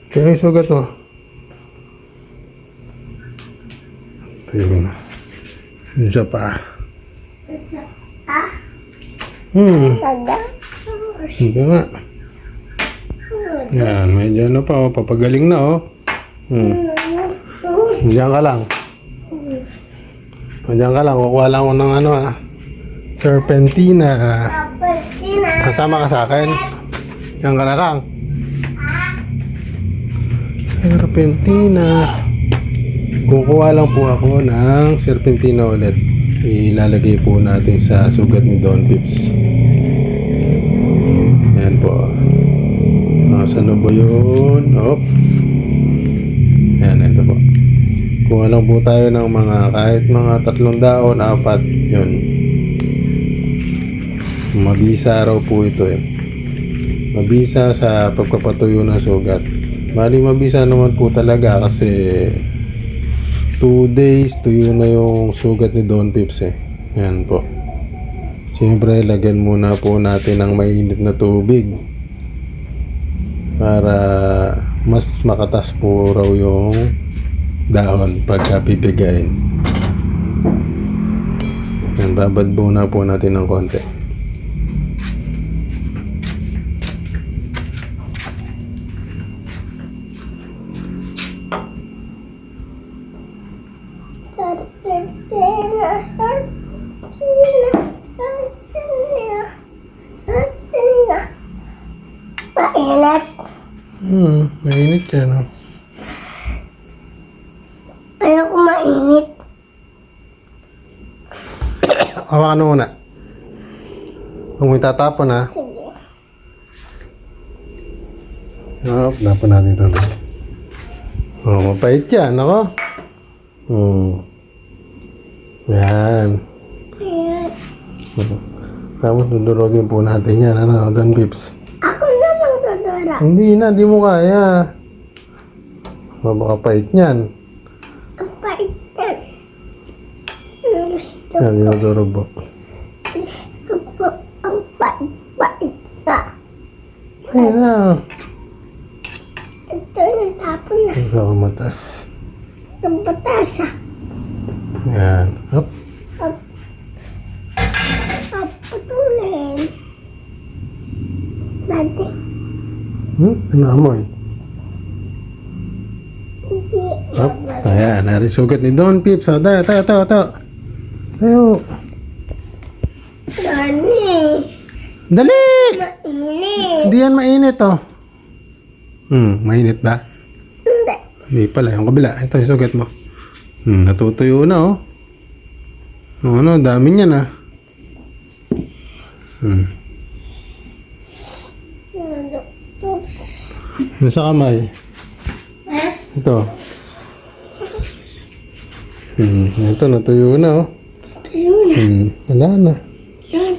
Kaya yung sugat mo. Ito yun. Isa pa. Hindi nga. Yan, medyo ano pa, oh, papagaling na, oh. Diyan ka lang. Diyan ka lang, kukuha lang ako ng ano, serpentina. Kasama ka sa akin? Diyan ka na lang. Serpentina. Kukuha lang po ako ng serpentina ulit. Ilalagay po natin sa sugat ni Don Pips. Ayan po. Nasaan na ba yun? Hop. Ayan, ito po. Kuha lang po tayo ng mga kahit mga 3 daon, 4. Yun. Mabisa raw po ito eh. Mabisa sa pagpapatuyo ng sugat. Bali mabisa naman po talaga kasi 2 days tuyo na yung sugat ni Don Pips eh. Yan po. Siyempre lagyan muna po natin ng mainit na tubig para mas makatas po raw yung dahon pagka pipigain. Yan, babadbo na po natin ng konti. Mainit. Mainit yan, oh. Ayoko mainit. Hawakan mo muna. Huwag mo itatapon, ha. Sige. Tapon natin ito. Oh, mapait yan, ako. Yan. Ayan. Tapos dudurogin po natin yan, ano, Don Pips. Ako naman dodora. Hindi mo kaya. Mabakapait yan. Ang pait yan. Ang gusto Yan, dinudurog po. ko po. Ang pait ka. Ayun na. Ito natapon na. Ikaw matas. Ang batasa. Yan. Hop. Putulin. Dati. Ano amoy? Hindi. Hop. Ayan, narisugat ni Don Pips. Oh, tayo. Tayo. Dani. Dali! Mainit. Hindi yan mainit, oh. Mainit ba? Hindi. Hindi pala, yung kabila. Ito yung sugat mo. Natutuyo na, oh. Ano, dami niyan, ah. Oops. Yung sa kamay. Ha? Ito. Ito, natuyo na, oh. Tayo na. Wala na. Yan.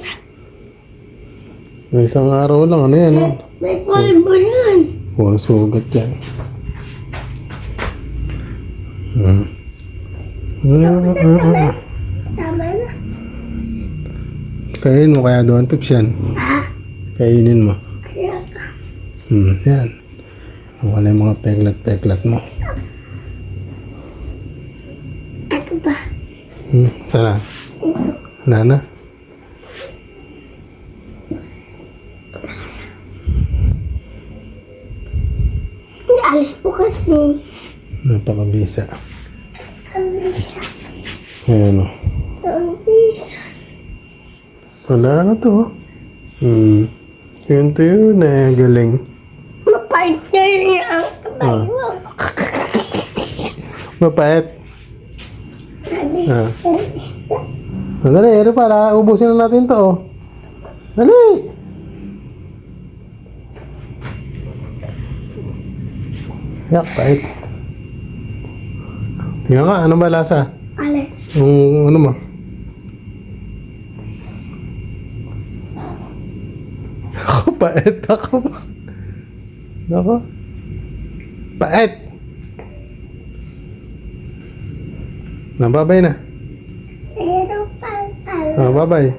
May isang araw lang, ano yan, oh. May kulbo yan. Puro sugat yan. Tama na. Kainin mo kaya doon, Pips, yan. Ha? Kainin mo. Kaya ka. Yan. Wala yung mga peklat-peklat mo. Ito ba? Sana? Ito. Wala na? Hindi, alis po kasi. Napakabisa. Ang bisa. Ayan, oh. Ang bisa. Wala na to. Yun to yun, galing. Mapait na yun ang kamay mo. Mapait. Sabi, Ah. terista. Dali, ere para, ubusin na natin to, oh. Dali! Yak, pait. Tingnan nga, ano ba lasa? Alin? Yung ano mo? Ako, pait ako. Ako. Pait! Nababay na. Pero pang Bye-bye.